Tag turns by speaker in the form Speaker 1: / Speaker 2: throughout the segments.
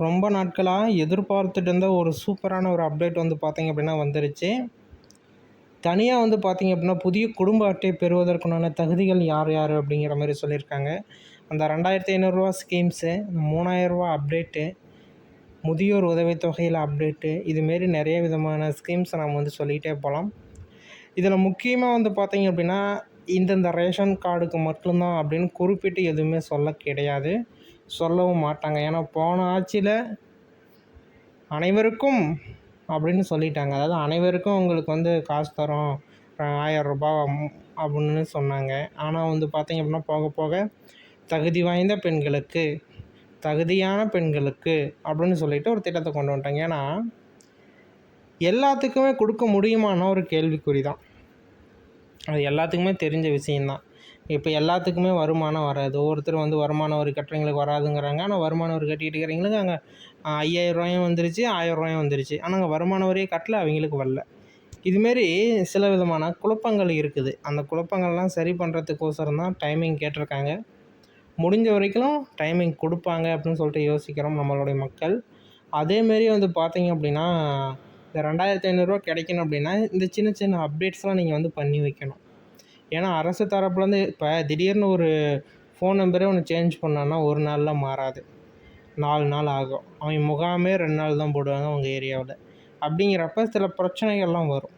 Speaker 1: ரொம்ப நாட்களாக எதிர்பார்த்துட்டு இருந்த ஒரு சூப்பரான ஒரு அப்டேட் வந்து பார்த்திங்க அப்படின்னா வந்துருச்சு. தனியாக வந்து பார்த்திங்க அப்படின்னா புதிய குடும்ப அட்டை பெறுவதற்குண்டான தகுதிகள் யார் யார் அப்படிங்கிற மாதிரி சொல்லியிருக்காங்க. அந்த ரூ. 2500 ஸ்கீம்ஸு, ரூ. 3000 அப்டேட்டு, முதியோர் உதவித்தொகையில் அப்டேட்டு, இதுமாரி நிறைய விதமான ஸ்கீம்ஸை நம்ம வந்து சொல்லிக்கிட்டே போகலாம். இதில் முக்கியமாக வந்து பார்த்திங்க அப்படின்னா இந்தந்த ரேஷன் கார்டுக்கு மட்டும்தான் அப்படின்னு குறிப்பிட்டு எதுவுமே சொல்ல கிடையாது, சொல்லவும் மாட்டாங்க. ஏன்னா போன ஆட்சியில் அனைவருக்கும் அப்படின்னு சொல்லிட்டாங்க. அதாவது அனைவருக்கும் உங்களுக்கு வந்து காசு தரோம், ரூ. 1000 அப்படின்னு சொன்னாங்க. ஆனால் வந்து பார்த்திங்க அப்படின்னா போக போக தகுதி வாய்ந்த பெண்களுக்கு, தகுதியான பெண்களுக்கு அப்படின்னு சொல்லிட்டு ஒரு திட்டத்தை கொண்டு வந்துட்டாங்க. ஏன்னா எல்லாத்துக்குமே கொடுக்க முடியுமான்னா ஒரு கேள்விக்குறி தான். அது எல்லாத்துக்குமே தெரிஞ்ச விஷயந்தான். இப்போ எல்லாத்துக்குமே வருமானம் வராது. ஒவ்வொருத்தர் வந்து வருமான வரி கட்டுறவங்களுக்கு வராதுங்கிறாங்க. ஆனால் வருமான வரி கட்டிகிட்டு இருக்கிறவங்களுக்கு அங்கே ரூ. 5000 வந்துருச்சு, ரூ. 1000 வந்துருச்சு. ஆனால் அங்கே வருமான வரியே கட்டல, அவங்களுக்கு வரல. இதுமாரி சில விதமான குழப்பங்கள் இருக்குது. அந்த குழப்பங்கள்லாம் சரி பண்ணுறதுக்கோசரம் தான் டைமிங் கேட்டிருக்காங்க. முடிஞ்ச வரைக்கும் டைமிங் கொடுப்பாங்க அப்படின்னு சொல்லிட்டு யோசிக்கிறோம் நம்மளுடைய மக்கள். அதேமாரி வந்து பார்த்திங்க அப்படின்னா இந்த ரூ. 2500 கிடைக்கணும் அப்படின்னா இந்த சின்ன சின்ன அப்டேட்ஸ்லாம் நீங்கள் வந்து பண்ணி வைக்கணும். ஏன்னா அரசு தரப்புலேருந்து இப்போ திடீர்னு ஒரு ஃபோன் நம்பரே ஒன்று சேஞ்ச் பண்ணோன்னா ஒரு நாளில் மாறாது, 4 நாள் ஆகும். அவங்க முகாமே 2 நாள் தான் போடுவாங்க அவங்க ஏரியாவில். அப்படிங்கிறப்ப சில பிரச்சனைகள்லாம் வரும்.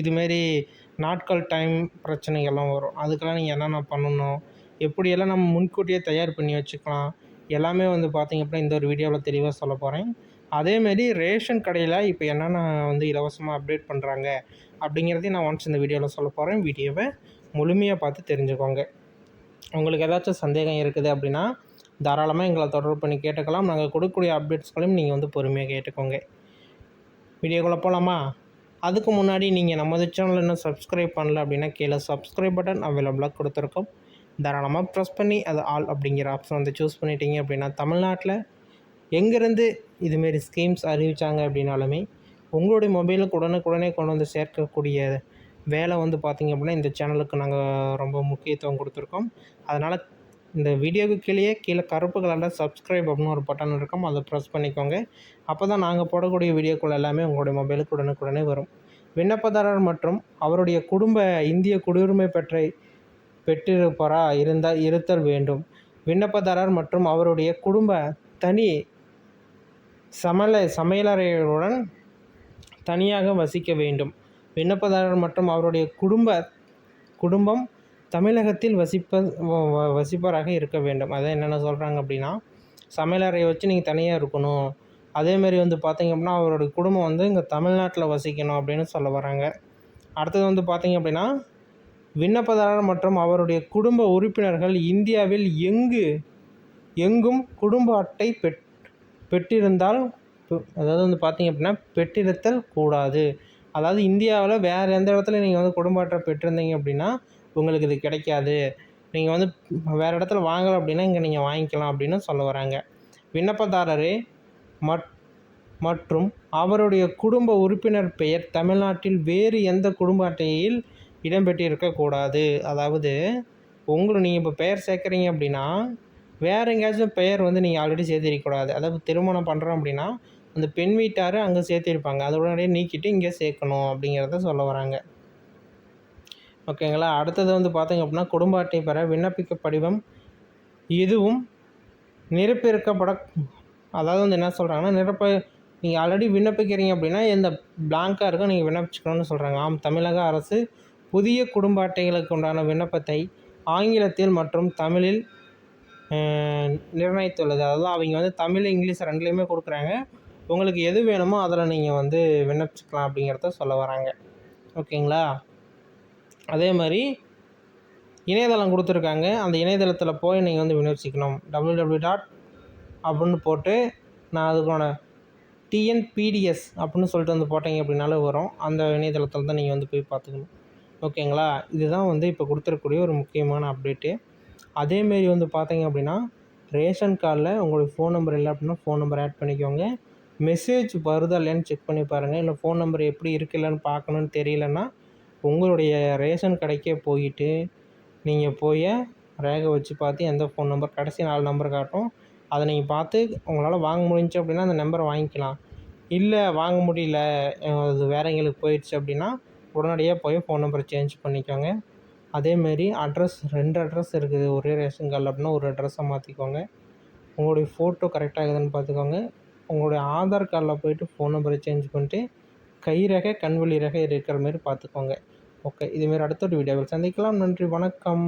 Speaker 1: இதுமாரி நாட்கள் டைம் பிரச்சனைகள்லாம் வரும். அதுக்கெல்லாம் நீங்கள் என்னென்ன பண்ணணும், எப்படியெல்லாம் நம்ம முன்கூட்டியே தயார் பண்ணி வச்சுக்கலாம், எல்லாமே வந்து பார்த்திங்க அப்படின்னா இந்த ஒரு வீடியோவில் தெளிவாக சொல்ல போகிறேன். அதேமாரி ரேஷன் கடையில் இப்போ என்னென்ன வந்து இலவசமாக அப்டேட் பண்ணுறாங்க அப்படிங்கிறதையும் நான் ஒன்ஸ் இந்த வீடியோவில் சொல்ல போகிறேன். வீடியோவை முழுமையாக பார்த்து தெரிஞ்சுக்கோங்க. உங்களுக்கு ஏதாச்சும் சந்தேகம் இருக்குது அப்படின்னா தாராளமாக எங்களை தொடர்பு பண்ணி கேட்டுக்கலாம். நாங்கள் கொடுக்கக்கூடிய அப்டேட்ஸ்களையும் நீங்கள் வந்து பொறுமையாக கேட்டுக்கோங்க. வீடியோக்குள்ளே போகலாமா? அதுக்கு முன்னாடி நீங்கள் நமது சேனல் இன்னும் சப்ஸ்கிரைப் பண்ணல அப்படின்னா கீழே சப்ஸ்கிரைப் பட்டன் அவைலபிளாக கொடுத்துருக்கோம். தாராளமாக ப்ரெஸ் பண்ணி அது ஆல் அப்படிங்கிற ஆப்ஷன் வந்து சூஸ் பண்ணிட்டீங்க அப்படின்னா தமிழ்நாட்டில் எங்கேருந்து இதுமாரி ஸ்கீம்ஸ் அறிவித்தாங்க அப்படின்னாலுமே உங்களுடைய மொபைலுக்கு உடனுக்குடனே கொண்டு வந்து சேர்க்கக்கூடிய வேலை வந்து பார்த்திங்க அப்படின்னா இந்த சேனலுக்கு நாங்கள் ரொம்ப முக்கியத்துவம் கொடுத்துருக்கோம். அதனால் இந்த வீடியோவுக்கு கீழே கருப்பு கலரில் சப்ஸ்கிரைப் அப்படின்னு ஒரு பட்டன் இருக்கும், அதை ப்ரெஸ் பண்ணிக்கோங்க. அப்போ தான் நாங்கள் போடக்கூடிய வீடியோக்கள் எல்லாமே உங்களுடைய மொபைலுக்கு உடனுக்குடனே வரும். விண்ணப்பதாரர் மற்றும் அவருடைய குடும்ப இந்திய குடியுரிமை பெற்றிருப்பவராக இருத்தல் வேண்டும். விண்ணப்பதாரர் மற்றும் அவருடைய குடும்ப தனி சமையலறையுடன் தனியாக வசிக்க வேண்டும். விண்ணப்பதாரர் மற்றும் அவருடைய குடும்பம் தமிழகத்தில் வசிப்பவராக இருக்க வேண்டும். அதான் என்னென்ன சொல்கிறாங்க அப்படின்னா சமையலறையை வச்சு நீங்கள் தனியாக இருக்கணும். அதேமாரி வந்து பார்த்திங்க அப்படின்னா அவருடைய குடும்பம் வந்து இங்கே தமிழ்நாட்டில் வசிக்கணும் அப்படின்னு சொல்ல வராங்க. அடுத்தது வந்து பார்த்திங்க அப்படின்னா விண்ணப்பதாரர் மற்றும் அவருடைய குடும்ப உறுப்பினர்கள் இந்தியாவில் எங்கும் குடும்ப அட்டை பெற்றிருந்தால், அதாவது வந்து பார்த்திங்க அப்படின்னா பெற்றிருத்தல் கூடாது. அதாவது இந்தியாவில் வேறு எந்த இடத்துல நீங்கள் வந்து குடும்ப அட்டை பெற்றிருந்தீங்க அப்படின்னா உங்களுக்கு இது கிடைக்காது. நீங்கள் வந்து வேறு இடத்துல வாங்கலை அப்படின்னா இங்கே நீங்கள் வாங்கிக்கலாம் அப்படின்னு சொல்ல வராங்க. விண்ணப்பதாரரே மற்றும் அவருடைய குடும்ப உறுப்பினர் பெயர் தமிழ்நாட்டில் வேறு எந்த குடும்ப அட்டையில் இடம்பெற்றிருக்கக்கூடாது. அதாவது நீங்கள் இப்போ பெயர் சேர்க்குறீங்க அப்படின்னா வேறு எங்கேயாச்சும் பெயர் வந்து நீங்கள் ஆல்ரெடி சேர்த்திருக்கக்கூடாது. அதாவது திருமணம் பண்ணுறோம் அப்படின்னா அந்த பெண் வீட்டார் அங்கே சேர்த்திருப்பாங்க, அதை உடனடியே நீக்கிட்டு இங்கே சேர்க்கணும் அப்படிங்கிறத சொல்ல வராங்க. ஓகேங்களா? அடுத்தது வந்து பார்த்திங்க அப்படின்னா குடும்ப அட்டை பெற விண்ணப்பிக்க படிவம் எதுவும் அதாவது வந்து என்ன சொல்கிறாங்கன்னா நீங்கள் ஆல்ரெடி விண்ணப்பிக்கிறீங்க அப்படின்னா எந்த பிளாங்காக இருக்கும் நீங்கள் விண்ணப்பிச்சுக்கணும்னு சொல்கிறாங்க. தமிழக அரசு புதிய குடும்ப அட்டைகளுக்கு உண்டான விண்ணப்பத்தை ஆங்கிலத்தில் மற்றும் தமிழில் நிர்ணயித்துள்ளது. அதாவது அவங்க வந்து தமிழ் இங்கிலீஷ் ரெண்டுலேயுமே கொடுக்குறாங்க. உங்களுக்கு எது வேணுமோ அதில் நீங்கள் வந்து விண்ணப்பிச்சுக்கலாம் அப்படிங்கிறத சொல்ல வராங்க. ஓகேங்களா? அதே மாதிரி இணையதளம் கொடுத்துருக்காங்க. அந்த இணையதளத்தில் போய் நீங்கள் வந்து விண்ணப்பிச்சிக்கணும். www. அப்படின்னு போட்டு நான் அதுக்கான TNPDS அப்படின்னு சொல்லிட்டு வந்து போட்டிங்க அப்படின்னாலே வரும். அந்த இணையதளத்தில் தான் நீங்கள் வந்து போய் பார்த்துக்கணும். ஓகேங்களா? இதுதான் வந்து இப்போ கொடுத்துருக்கக்கூடிய ஒரு முக்கியமான அப்டேட்டு. அதேமாரி வந்து பார்த்திங்க அப்படின்னா ரேஷன் கார்டில் உங்களுடைய ஃபோன் நம்பர் இல்லை அப்படின்னா ஃபோன் நம்பர் ஆட் பண்ணிக்கோங்க. மெசேஜ் வருதா இல்லைன்னு செக் பண்ணி பாருங்கள். இல்லை ஃபோன் நம்பர் எப்படி இருக்குல்லன்னு பார்க்கணுன்னு தெரியலன்னா உங்களுடைய ரேஷன் கடைக்கே போயிட்டு நீங்கள் ரேகை வச்சு பார்த்து எந்த ஃபோன் நம்பர் கடைசி 4 நம்பர் காட்டும், அதை நீங்கள் பார்த்து உங்களால் வாங்க முடிஞ்சுச்சு அப்படின்னா அந்த நம்பரை வாங்கிக்கலாம். இல்லை வாங்க முடியல, அது வேறு எங்களுக்கு போயிடுச்சு அப்படின்னா உடனடியாக போய் ஃபோன் நம்பரை சேஞ்ச் பண்ணிக்கோங்க. அதேமாரி அட்ரஸ் 2 அட்ரஸ் இருக்குது ஒரே ரேஷன் கார்டில் அப்படின்னா ஒரு அட்ரஸை மாற்றிக்கோங்க. உங்களுடைய ஃபோட்டோ கரெக்டாக இருக்குதுன்னு பார்த்துக்கோங்க. உங்களுடைய ஆதார் கார்டில் போய்ட்டு ஃபோன் நம்பரை சேஞ்ச் பண்ணிட்டு கை ரேகை கண் வழி ரேகை இருக்கிற மாரி பார்த்துக்கோங்க. ஓகே, இதுமாரி அடுத்த ஒரு வீடியோவில் சந்திக்கலாம். நன்றி, வணக்கம்.